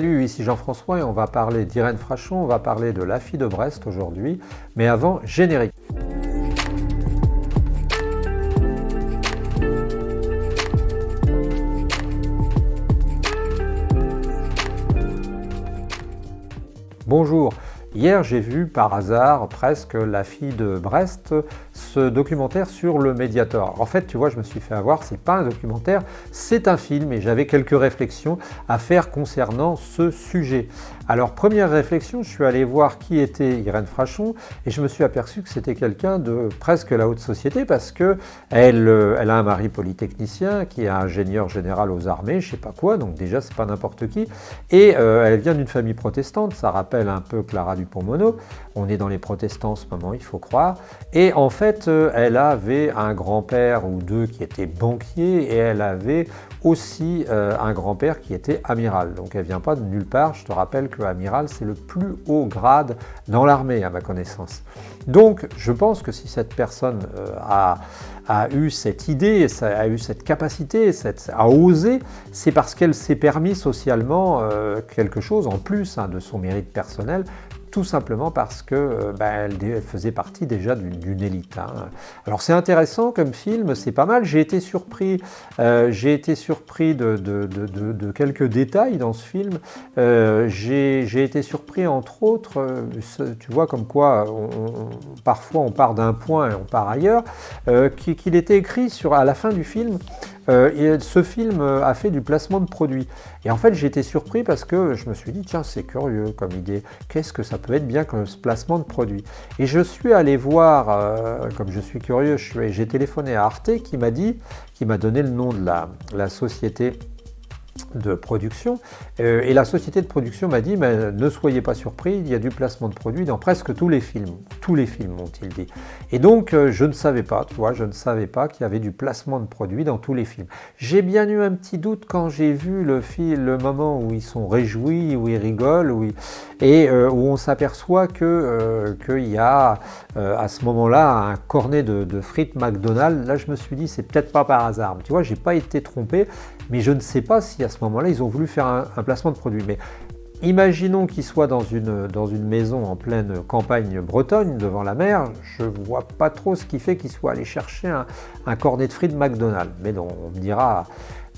Salut, ici Jean-François et on va parler d'Irène Frachon, on va parler de La fille de Brest aujourd'hui, mais avant, générique. Bonjour, hier j'ai vu par hasard presque La fille de Brest, ce documentaire sur le Mediator. En fait, tu vois, je me suis fait avoir, c'est pas un documentaire, c'est un film et j'avais quelques réflexions à faire concernant ce sujet. Alors, première réflexion, je suis allé voir qui était Irène Frachon et je me suis aperçu que c'était quelqu'un de presque la haute société parce que elle a un mari polytechnicien qui est ingénieur général aux armées, je sais pas quoi, donc déjà c'est pas n'importe qui, et elle vient d'une famille protestante, ça rappelle un peu Clara Dupont-Moreau, on est dans les protestants en ce moment, il faut croire, et en fait elle avait un grand-père ou deux qui était banquier et elle avait aussi un grand-père qui était amiral, donc elle vient pas de nulle part, je te rappelle que amiral c'est le plus haut grade dans l'armée à ma connaissance. Donc je pense que si cette personne a eu cette idée, a eu cette capacité, a osé, c'est parce qu'elle s'est permis socialement quelque chose en plus de son mérite personnel, tout simplement parce que elle faisait partie déjà d'une élite. Alors c'est intéressant comme film, c'est pas mal, j'ai été surpris de quelques détails dans ce film. J'ai été surpris entre autres, tu vois comme quoi parfois on part d'un point et on part ailleurs, qu'il était écrit à la fin du film. Et ce film a fait du placement de produits. Et en fait, j'ai été surpris parce que je me suis dit, tiens, c'est curieux comme idée. Qu'est-ce que ça peut être bien comme ce placement de produits? Et je suis allé voir, comme je suis curieux, j'ai téléphoné à Arte qui m'a donné le nom de la société de production, et la société de production m'a dit mais ne soyez pas surpris, il y a du placement de produits dans presque tous les films m'ont-ils dit. Et donc je ne savais pas, tu vois, je ne savais pas qu'il y avait du placement de produits dans tous les films. J'ai bien eu un petit doute quand j'ai vu le moment où ils sont réjouis, où ils rigolent, où on s'aperçoit qu'il y a à ce moment-là un cornet de frites McDonald's. Là je me suis dit c'est peut-être pas par hasard, tu vois, j'ai pas été trompé, mais je ne sais pas si à ce moment-là, ils ont voulu faire un placement de produit. Mais imaginons qu'ils soient dans une maison en pleine campagne bretonne, devant la mer, je ne vois pas trop ce qui fait qu'ils soient allés chercher un cornet de frites McDonald's. Mais non, on me dira,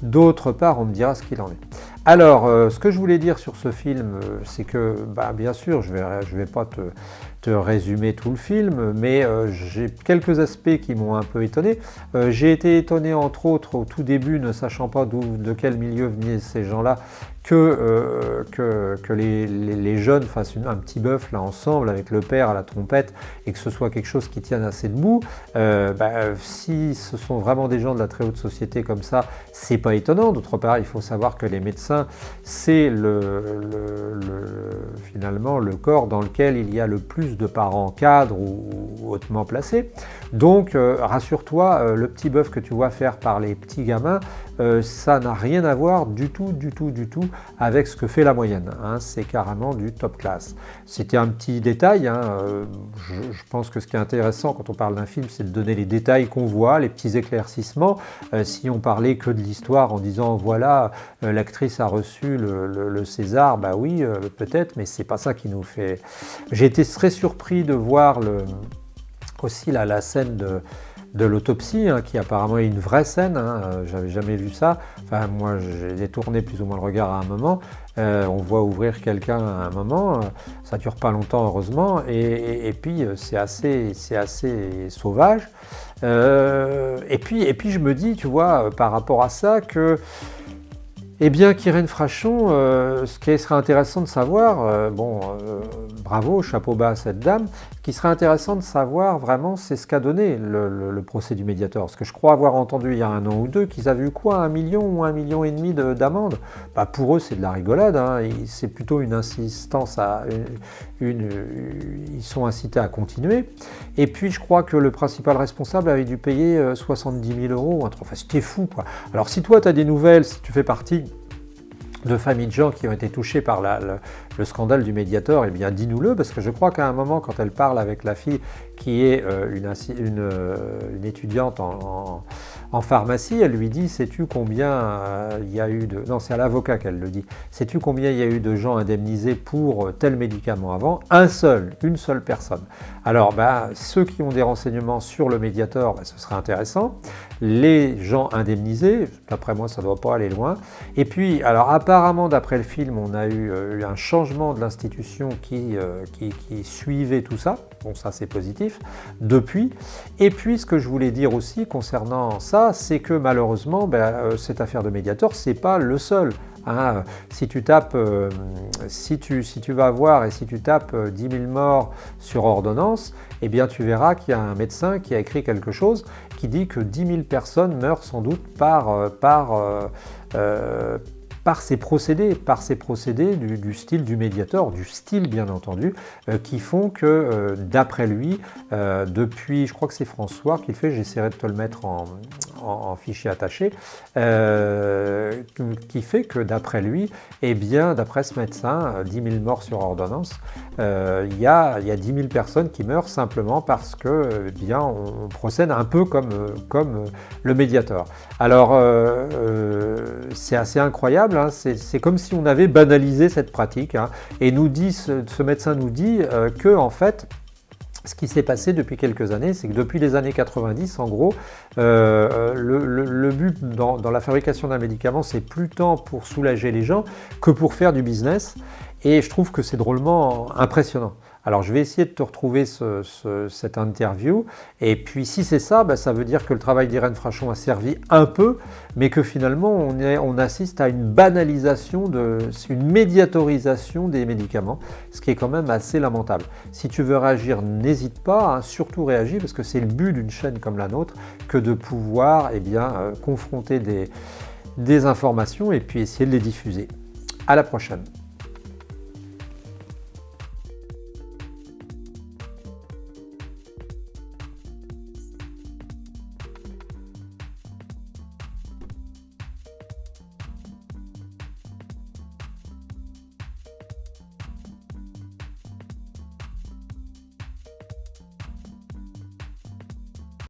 d'autre part, on me dira ce qu'il en est. Alors, ce que je voulais dire sur ce film, c'est que, bien sûr, je vais pas te résumer tout le film, mais j'ai quelques aspects qui m'ont un peu étonné. J'ai été étonné, entre autres, au tout début, ne sachant pas de quel milieu venaient ces gens-là, que les jeunes fassent un petit bœuf là ensemble avec le père à la trompette et que ce soit quelque chose qui tienne assez debout. Si ce sont vraiment des gens de la très haute société comme ça, c'est pas étonnant. D'autre part, il faut savoir que les médecins, c'est finalement le corps dans lequel il y a le plus de parents cadres ou hautement placés. Donc rassure-toi, le petit bœuf que tu vois faire par les petits gamins, ça n'a rien à voir du tout avec ce que fait la moyenne. C'est carrément du top class. C'était un petit détail. Je pense que ce qui est intéressant quand on parle d'un film, c'est de donner les détails qu'on voit, les petits éclaircissements. Si on parlait que de l'histoire en disant voilà, l'actrice a reçu le César, oui, peut-être, mais c'est pas ça qui nous fait. J'ai été très surpris de voir aussi la scène de l'autopsie, qui apparemment est une vraie scène, j'avais jamais vu ça. Enfin, moi, j'ai détourné plus ou moins le regard à un moment. On voit ouvrir quelqu'un à un moment, ça dure pas longtemps heureusement, et puis c'est assez sauvage. Et puis je me dis, tu vois, par rapport à ça, que qu'Irène Frachon, ce qui serait intéressant de savoir, bravo, chapeau bas à cette dame, ce qui serait intéressant de savoir vraiment, c'est ce qu'a donné le procès du Mediator. Parce que je crois avoir entendu il y a 1 an ou 2 qu'ils avaient eu quoi, 1 million ou 1,5 million d'amende. Pour eux, c'est de la rigolade, c'est plutôt une insistance ils sont incités à continuer. Et puis, je crois que le principal responsable avait dû payer 70 000 €. Enfin, c'était fou, quoi. Alors, si toi, tu as des nouvelles, si tu fais partie de familles de gens qui ont été touchés par le scandale du Mediator, dis-nous-le, parce que je crois qu'à un moment, quand elle parle avec la fille qui est une étudiante en pharmacie, elle lui dit, sais-tu combien il y a eu de... Non, c'est à l'avocat qu'elle le dit. Sais-tu combien il y a eu de gens indemnisés pour tel médicament avant? Une seule personne. Alors, ceux qui ont des renseignements sur le Mediator, ce serait intéressant. Les gens indemnisés, d'après moi, ça ne doit pas aller loin. Et puis, alors apparemment, d'après le film, on a eu un changement de l'institution qui suivait tout ça. Bon, ça c'est positif, depuis. Et puis, ce que je voulais dire aussi concernant ça, c'est que malheureusement, cette affaire de Mediator, c'est pas le seul. Hein. Si tu tapes, si tu vas voir et si tu tapes 10 000 morts sur ordonnance, eh bien tu verras qu'il y a un médecin qui a écrit quelque chose qui dit que 10 000 personnes meurent sans doute par ces procédés du style du Mediator, du style bien entendu, qui font que, d'après lui, depuis, je crois que c'est François qui le fait, j'essaierai de te le mettre en fichier attaché, qui fait que d'après lui, eh bien, d'après ce médecin, 10 000 morts sur ordonnance, il y a 10 000 personnes qui meurent simplement parce que, bien, on procède un peu comme le Mediator. Alors, c'est assez incroyable. C'est comme si on avait banalisé cette pratique. Et ce médecin nous dit que, en fait, ce qui s'est passé depuis quelques années, c'est que depuis les années 90, en gros, le but dans la fabrication d'un médicament, c'est plus tant pour soulager les gens que pour faire du business. Et je trouve que c'est drôlement impressionnant. Alors je vais essayer de te retrouver cette interview, et puis si c'est ça, ça veut dire que le travail d'Irène Frachon a servi un peu, mais que finalement on assiste à une banalisation, une médiatorisation des médicaments, ce qui est quand même assez lamentable. Si tu veux réagir, n'hésite pas, surtout réagis, parce que c'est le but d'une chaîne comme la nôtre, que de pouvoir confronter des informations et puis essayer de les diffuser. À la prochaine.